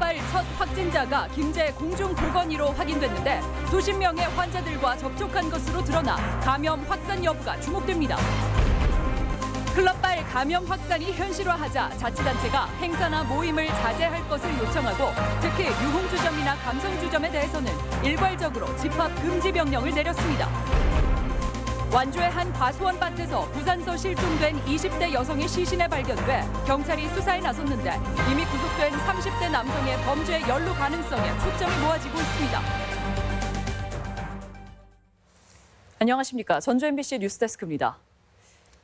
클럽발 첫 확진자가 김제 공중보건의로 확인됐는데 수십 명의 환자들과 접촉한 것으로 드러나 감염 확산 여부가 주목됩니다. 클럽발 감염 확산이 현실화하자 자치단체가 행사나 모임을 자제할 것을 요청하고 특히 유흥주점이나 감성주점에 대해서는 일괄적으로 집합 금지 명령을 내렸습니다. 완주의 한 과수원 밭에서 부산서 실종된 20대 여성의 시신에 발견돼 경찰이 수사에 나섰는데 이미 구속된 30대 남성의 범죄 연루 가능성에 초점이 모아지고 있습니다. 안녕하십니까. 전주 MBC 뉴스데스크입니다.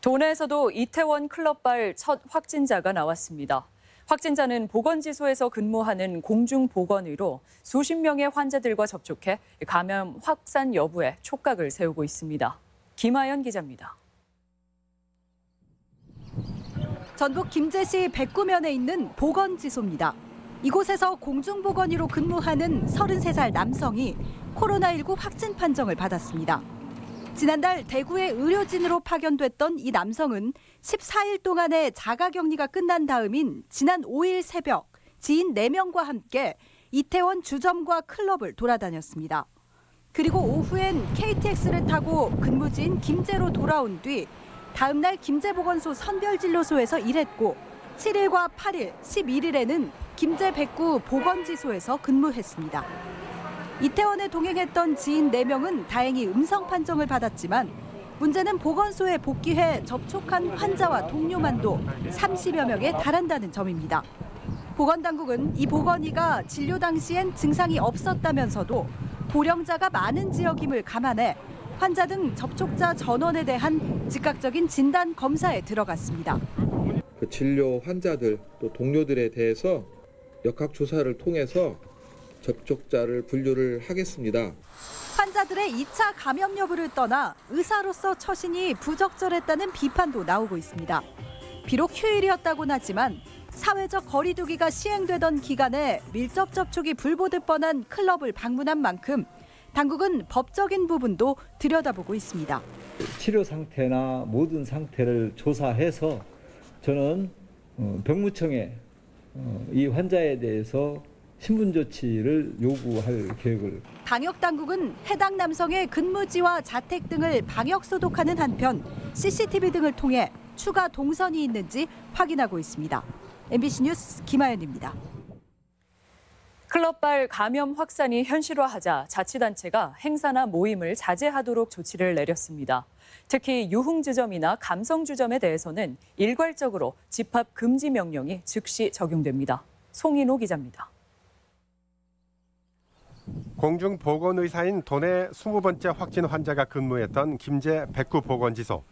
도내에서도 이태원 클럽발 첫 확진자가 나왔습니다. 확진자는 보건지소에서 근무하는 공중보건의로 수십 명의 환자들과 접촉해 감염 확산 여부에 촉각을 세우고 있습니다. 김하연 기자입니다. 전북 김제시 백구면에 있는 보건지소입니다. 이곳에서 공중보건의로 근무하는 33살 남성이 코로나19 확진 판정을 받았습니다. 지난달 대구의 의료진으로 파견됐던 이 남성은 14일 동안의 자가격리가 끝난 다음인 지난 5일 새벽 지인 4명과 함께 이태원 주점과 클럽을 돌아다녔습니다. 그리고 오후엔 KTX를 타고 근무지인 김제로 돌아온 뒤 다음 날 김제보건소 선별진료소에서 일했고 7일과 8일, 11일에는 김제 백구 보건지소에서 근무했습니다. 이태원에 동행했던 지인 4명은 다행히 음성 판정을 받았지만 문제는 보건소에 복귀해 접촉한 환자와 동료만도 30여 명에 달한다는 점입니다. 보건당국은 이 보건의가 진료 당시엔 증상이 없었다면서도 고령자가 많은 지역임을 감안해 환자 등 접촉자 전원에 대한 즉각적인 진단 검사에 들어갔습니다. 그 진료 환자들 또 동료들에 대해서 역학조사를 통해서 접촉자를 분류를 하겠습니다. 환자들의 2차 감염 여부를 떠나 의사로서 처신이 부적절했다는 비판도 나오고 있습니다. 비록 휴일이었다고는 하지만 사회적 거리 두기가 시행되던 기간에 밀접 접촉이 불보듯 뻔한 클럽을 방문한 만큼 당국은 법적인 부분도 들여다보고 있습니다. 치료 상태나 모든 상태를 조사해서 저는 병무청에 이 환자에 대해서 신분 조치를 요구할 계획을. 방역당국은 해당 남성의 근무지와 자택 등을 방역 소독하는 한편 CCTV 등을 통해 추가 동선이 있는지 확인하고 있습니다. MBC 뉴스 김하연입니다. 클럽발 감염 확산이 현실화하자 자치단체가 행사나 모임을 자제하도록 조치를 내렸습니다. 특히 유흥주점이나 감성주점에 대해서는 일괄적으로 집합 금지 명령이 즉시 적용됩니다. 송인호 기자입니다. 공중보건의사인 도내 20번째 확진 환자가 근무했던 김제 백구 보건지소.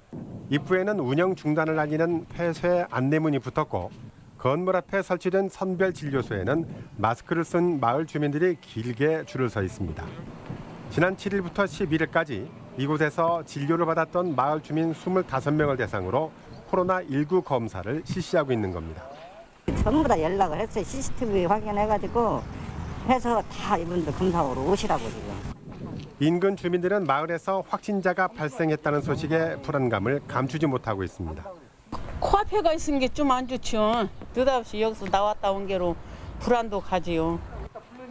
입구에는 운영 중단을 알리는 폐쇄 안내문이 붙었고 건물 앞에 설치된 선별진료소에는 마스크를 쓴 마을 주민들이 길게 줄을 서 있습니다. 지난 7일부터 11일까지 이곳에서 진료를 받았던 마을 주민 25명을 대상으로 코로나19 검사를 실시하고 있는 겁니다. 전부 다 연락을 했어요. CCTV 확인해가지고 해서 다 이분들 검사하러 오시라고 지금. 인근 주민들은 마을에서 확진자가 발생했다는 소식에 불안감을 감추지 못하고 있습니다. 코앞에가 있는 게 좀 안 좋죠. 느닷없이 여기서 나왔다 온 게로 불안도 가지요.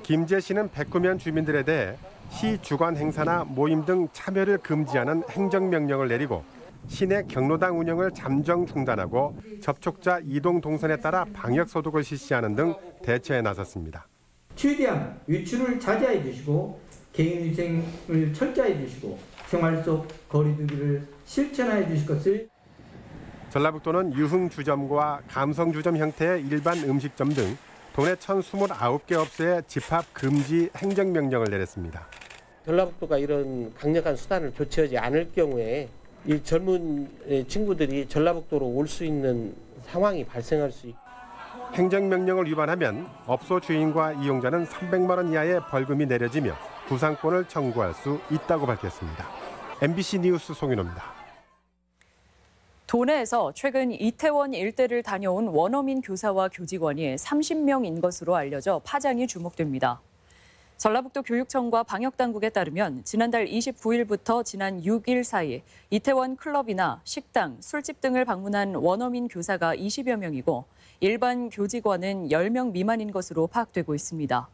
김제시는 백구면 주민들에 대해 시 주관 행사나 모임 등 참여를 금지하는 행정명령을 내리고 시내 경로당 운영을 잠정 중단하고 접촉자 이동 동선에 따라 방역 소독을 실시하는 등 대처에 나섰습니다. 최대한 외출을 자제해 주시고 개인위생을 철저히 해주시고 생활 속 거리두기를 실천해 주실 것을. 전라북도는 유흥주점과 감성주점 형태의 일반 음식점 등 도내 1,029개 업소에 집합 금지 행정명령을 내렸습니다. 전라북도가 이런 강력한 수단을 조치하지 않을 경우에 이 젊은 친구들이 전라북도로 올 수 있는 상황이 발생할 수 있고. 행정명령을 위반하면 업소 주인과 이용자는 300만 원 이하의 벌금이 내려지며 구상권을 청구할 수 있다고 밝혔습니다. MBC 뉴스 송윤호입니다. 도내에서 최근 이태원 일대를 다녀온 원어민 교사와 교직원이 30명인 것으로 알려져 파장이 주목됩니다. 전라북도 교육청과 방역당국에 따르면 지난달 29일부터 지난 6일 사이 이태원 클럽이나 식당, 술집 등을 방문한 원어민 교사가 20여 명이고 일반 교직원은 10명 미만인 것으로 파악되고 있습니다.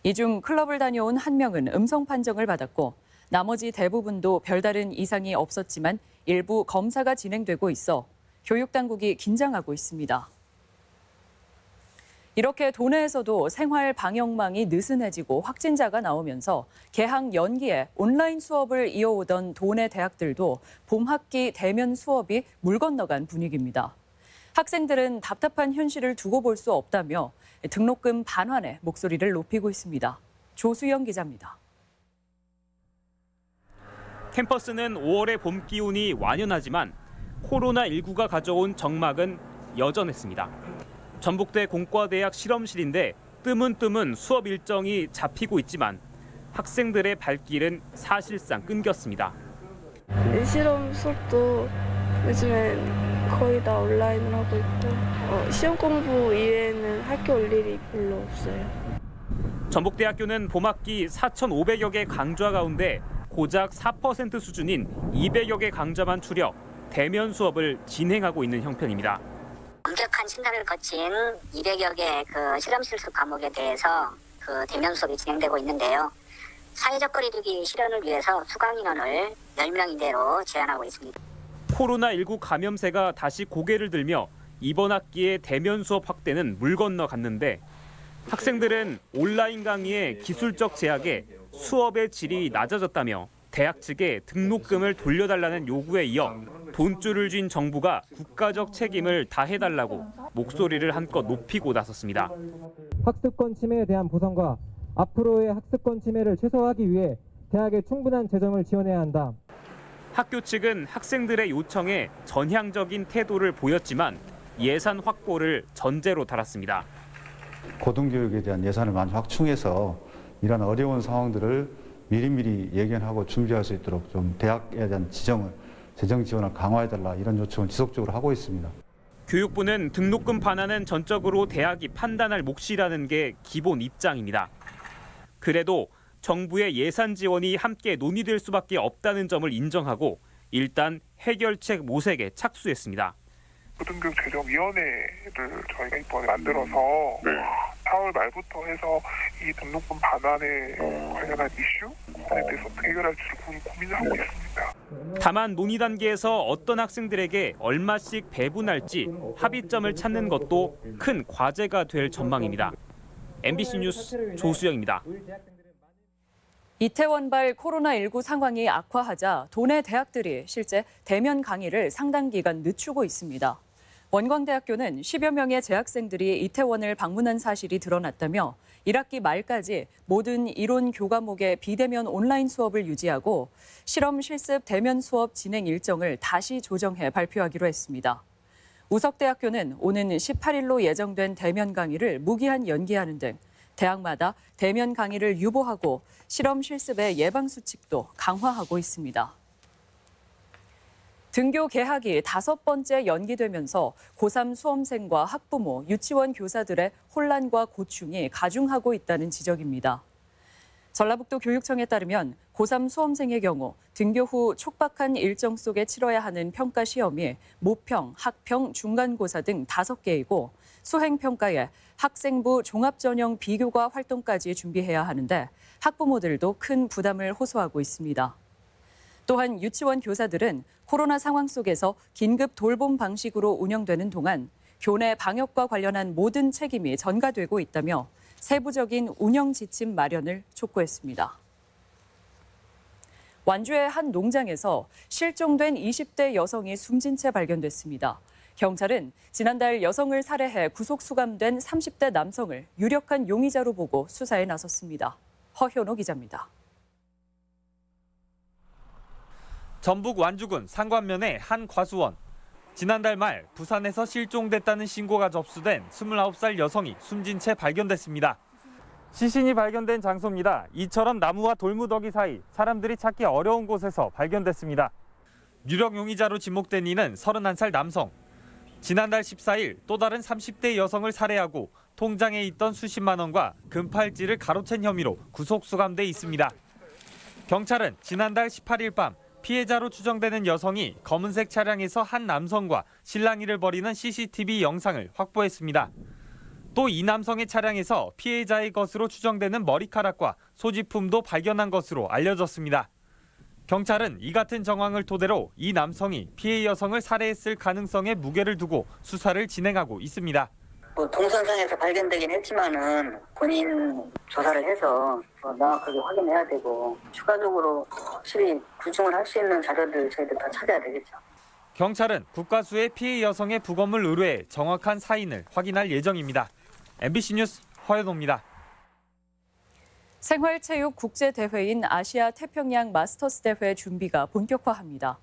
이 중 클럽을 다녀온 1명은 음성 판정을 받았고 나머지 대부분도 별다른 이상이 없었지만 일부 검사가 진행되고 있어 교육당국이 긴장하고 있습니다. 이렇게 도내에서도 생활 방역망이 느슨해지고 확진자가 나오면서 개학 연기에 온라인 수업을 이어오던 도내 대학들도 봄학기 대면 수업이 물 건너간 분위기입니다. 학생들은 답답한 현실을 두고 볼 수 없다며 등록금 반환에 목소리를 높이고 있습니다. 조수영 기자입니다. 캠퍼스는 5월의 봄 기운이 완연하지만 코로나19가 가져온 적막은 여전했습니다. 전북대 공과대학 실험실인데 뜨문뜨문 수업 일정이 잡히고 있지만 학생들의 발길은 사실상 끊겼습니다. 실험 수업도 요즘엔 거의 다 온라인으로 하고 있고 시험 공부 이외에는 학교 올 일이 별로 없어요. 전북대학교는 봄학기 4,500여 개 강좌 가운데 고작 4% 수준인 200여 개 강좌만 추려 대면 수업을 진행하고 있는 형편입니다. 엄격한 진단을 거친 200여 개 그 실험실습 과목에 대해서 그 대면 수업이 진행되고 있는데요. 사회적 거리두기 실현을 위해서 수강 인원을 10명 이내로 제한하고 있습니다. 코로나19 감염세가 다시 고개를 들며 이번 학기의 대면 수업 확대는 물 건너갔는데 학생들은 온라인 강의의 기술적 제약에 수업의 질이 낮아졌다며 대학 측에 등록금을 돌려달라는 요구에 이어 돈줄을 쥔 정부가 국가적 책임을 다해달라고 목소리를 한껏 높이고 나섰습니다. 학습권 침해에 대한 보상과 앞으로의 학습권 침해를 최소화하기 위해 대학에 충분한 재정을 지원해야 한다. 학교 측은 학생들의 요청에 전향적인 태도를 보였지만 예산 확보를 전제로 달았습니다. 고등교육에 대한 예산을 많이 확충해서 이런 어려운 상황들을 미리미리 예견하고 준비할 수 있도록 좀 대학에 대한 재정 지원을 강화해달라 이런 요청을 지속적으로 하고 있습니다. 교육부는 등록금 반환은 전적으로 대학이 판단할 몫이라는 게 기본 입장입니다. 그래도 정부의 예산 지원이 함께 논의될 수밖에 없다는 점을 인정하고 일단 해결책 모색에 착수했습니다. 고등교육재정위원회를 저희가 이번에 만들어서 4월 말부터 해서 이 등록금 반환에 관련한 이슈에 대해서 어떻게 해결할지를 고민을 하고 있습니다. 다만 논의 단계에서 어떤 학생들에게 얼마씩 배분할지 합의점을 찾는 것도 큰 과제가 될 전망입니다. MBC 뉴스 조수영입니다. 이태원발 코로나19 상황이 악화하자 도내 대학들이 실제 대면 강의를 상당 기간 늦추고 있습니다. 원광대학교는 10여 명의 재학생들이 이태원을 방문한 사실이 드러났다며 1학기 말까지 모든 이론 교과목의 비대면 온라인 수업을 유지하고 실험 실습 대면 수업 진행 일정을 다시 조정해 발표하기로 했습니다. 우석대학교는 오는 18일로 예정된 대면 강의를 무기한 연기하는 등 대학마다 대면 강의를 유보하고 실험 실습의 예방 수칙도 강화하고 있습니다. 등교 개학이 5번째 연기되면서 고3 수험생과 학부모, 유치원 교사들의 혼란과 고충이 가중하고 있다는 지적입니다. 전라북도 교육청에 따르면 고3 수험생의 경우 등교 후 촉박한 일정 속에 치러야 하는 평가 시험이 모평, 학평, 중간고사 등 5개이고 수행평가에 학생부 종합전형 비교과 활동까지 준비해야 하는데 학부모들도 큰 부담을 호소하고 있습니다. 또한 유치원 교사들은 코로나 상황 속에서 긴급 돌봄 방식으로 운영되는 동안 교내 방역과 관련한 모든 책임이 전가되고 있다며 세부적인 운영 지침 마련을 촉구했습니다. 완주의 한 농장에서 실종된 20대 여성이 숨진 채 발견됐습니다. 경찰은 지난달 여성을 살해해 구속 수감된 30대 남성을 유력한 용의자로 보고 수사에 나섰습니다. 허현호 기자입니다. 전북 완주군 상관면의 한 과수원. 지난달 말 부산에서 실종됐다는 신고가 접수된 29살 여성이 숨진 채 발견됐습니다. 시신이 발견된 장소입니다. 이처럼 나무와 돌무더기 사이 사람들이 찾기 어려운 곳에서 발견됐습니다. 유력 용의자로 지목된 이는 31살 남성. 지난달 14일 또 다른 30대 여성을 살해하고 통장에 있던 수십만 원과 금팔찌를 가로챈 혐의로 구속 수감돼 있습니다. 경찰은 지난달 18일 밤 피해자로 추정되는 여성이 검은색 차량에서 한 남성과 실랑이를 벌이는 CCTV 영상을 확보했습니다. 또 이 남성의 차량에서 피해자의 것으로 추정되는 머리카락과 소지품도 발견한 것으로 알려졌습니다. 경찰은 이 같은 정황을 토대로 이 남성이 피해 여성을 살해했을 가능성에 무게를 두고 수사를 진행하고 있습니다. 동선상에서 발견되긴 했지만은 본인 조사를 해서 명확하게 확인해야 되고 추가적으로 확실히 구중을 할 수 있는 자료들 저희들 다 찾아야 되겠죠. 경찰은 국과수의 피해 여성의 부검을 의뢰해 정확한 사인을 확인할 예정입니다. MBC 뉴스 허연호입니다. 생활체육 국제대회인 아시아 태평양 마스터스 대회 준비가 본격화합니다.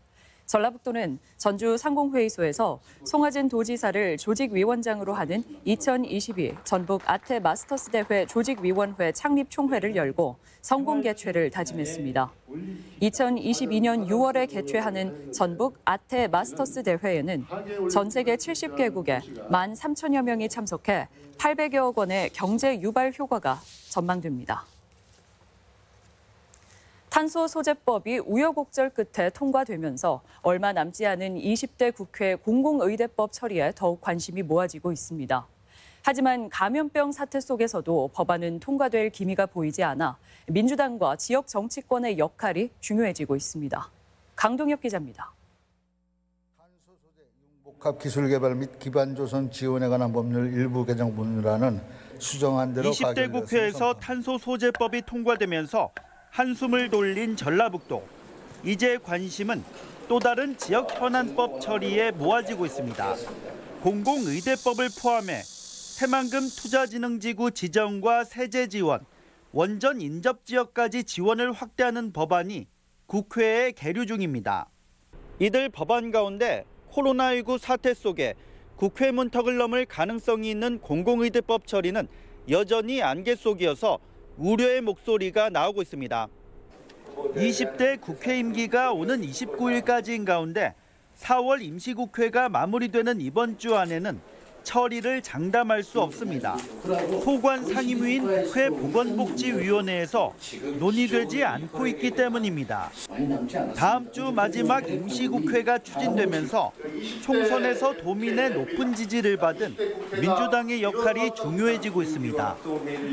전라북도는 전주 상공회의소에서 송하진 도지사를 조직위원장으로 하는 2022 전북 아태 마스터스 대회 조직위원회 창립 총회를 열고 성공 개최를 다짐했습니다. 2022년 6월에 개최하는 전북 아태 마스터스 대회에는 전 세계 70개국에 13,000여 명이 참석해 800여억 원의 경제 유발 효과가 전망됩니다. 탄소 소재법이 우여곡절 끝에 통과되면서 얼마 남지 않은 20대 국회 공공의대법 처리에 더욱 관심이 모아지고 있습니다. 하지만 감염병 사태 속에서도 법안은 통과될 기미가 보이지 않아 민주당과 지역 정치권의 역할이 중요해지고 있습니다. 강동엽 기자입니다. 복합 기술 개발 및 기반 조성 지원에 관한 법률 일부 개정문이라는 수정안 대로 20대 국회에서 탄소 소재법이 통과되면서 한숨을 돌린 전라북도. 이제 관심은 또 다른 지역 현안법 처리에 모아지고 있습니다. 공공의대법을 포함해 새만금 투자진흥지구 지정과 세제 지원, 원전 인접 지역까지 지원을 확대하는 법안이 국회에 계류 중입니다. 이들 법안 가운데 코로나19 사태 속에 국회 문턱을 넘을 가능성이 있는 공공의대법 처리는 여전히 안개 속이어서 우려의 목소리가 나오고 있습니다. 20대 국회 임기가 오는 29일까지인 가운데 4월 임시국회가 마무리되는 이번 주 안에는 처리를 장담할 수 없습니다. 소관 상임위인 국회 보건복지위원회에서 논의되지 않고 있기 때문입니다. 다음 주 마지막 임시국회가 추진되면서 총선에서 도민의 높은 지지를 받은 민주당의 역할이 중요해지고 있습니다.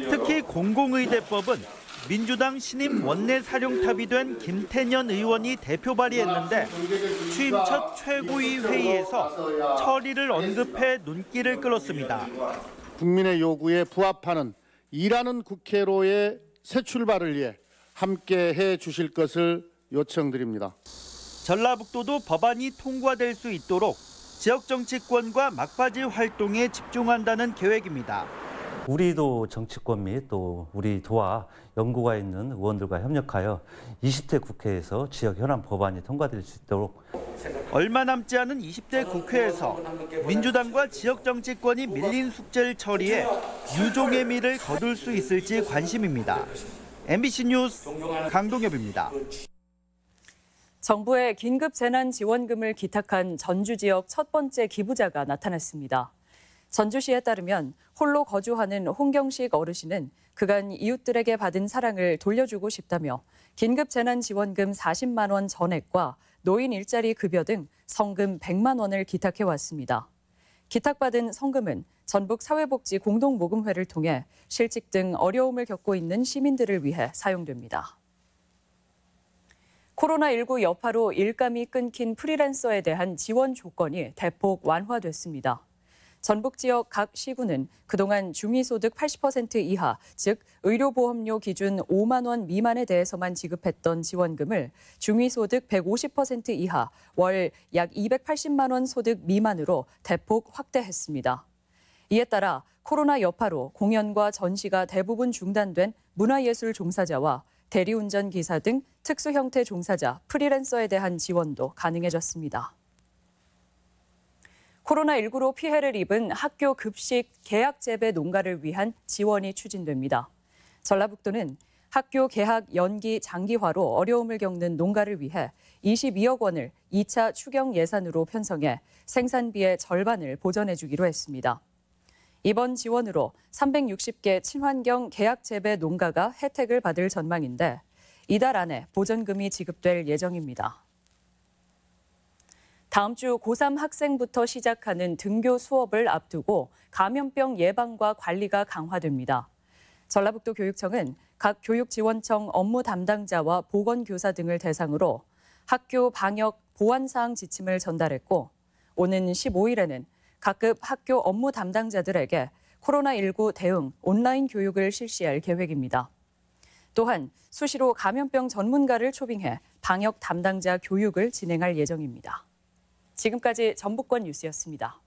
특히 공공의대법은 민주당 신임 원내 사령탑이 된 김태년 의원이 대표 발의했는데 취임 첫 최고위 회의에서 처리를 언급해 눈길을 끌었습니다. 국민의 요구에 부합하는 일하는 국회로의 새 출발을 위해 함께해 주실 것을 요청드립니다. 전라북도도 법안이 통과될 수 있도록 지역 정치권과 막바지 활동에 집중한다는 계획입니다. 우리도 정치권 및 또 우리 도와 연구가 있는 의원들과 협력하여 20대 국회에서 지역 현안 법안이 통과될 수 있도록. 얼마 남지 않은 20대 국회에서 민주당과 지역 정치권이 밀린 숙제를 처리해 유종의 미를 거둘 수 있을지 관심입니다. MBC 뉴스 강동엽입니다. 정부의 긴급 재난지원금을 기탁한 전주 지역 첫 번째 기부자가 나타났습니다. 전주시에 따르면 홀로 거주하는 홍경식 어르신은 그간 이웃들에게 받은 사랑을 돌려주고 싶다며 긴급 재난지원금 40만 원 전액과 노인 일자리 급여 등 성금 100만 원을 기탁해 왔습니다. 기탁받은 성금은 전북 사회복지 공동모금회를 통해 실직 등 어려움을 겪고 있는 시민들을 위해 사용됩니다. 코로나19 여파로 일감이 끊긴 프리랜서에 대한 지원 조건이 대폭 완화됐습니다. 전북 지역 각 시군은 그동안 중위소득 80% 이하, 즉 의료보험료 기준 5만 원 미만에 대해서만 지급했던 지원금을 중위소득 150% 이하, 월 약 280만 원 소득 미만으로 대폭 확대했습니다. 이에 따라 코로나 여파로 공연과 전시가 대부분 중단된 문화예술 종사자와 대리운전 기사 등 특수 형태 종사자, 프리랜서에 대한 지원도 가능해졌습니다. 코로나19로 피해를 입은 학교 급식 개학 재배 농가를 위한 지원이 추진됩니다. 전라북도는 학교 개학 연기 장기화로 어려움을 겪는 농가를 위해 22억 원을 2차 추경 예산으로 편성해 생산비의 절반을 보전해 주기로 했습니다. 이번 지원으로 360개 친환경 계약 재배 농가가 혜택을 받을 전망인데 이달 안에 보전금이 지급될 예정입니다. 다음 주 고3 학생부터 시작하는 등교 수업을 앞두고 감염병 예방과 관리가 강화됩니다. 전라북도 교육청은 각 교육지원청 업무 담당자와 보건교사 등을 대상으로 학교 방역 보안사항 지침을 전달했고 오는 15일에는 각급 학교 업무 담당자들에게 코로나19 대응 온라인 교육을 실시할 계획입니다. 또한 수시로 감염병 전문가를 초빙해 방역 담당자 교육을 진행할 예정입니다. 지금까지 전북권 뉴스였습니다.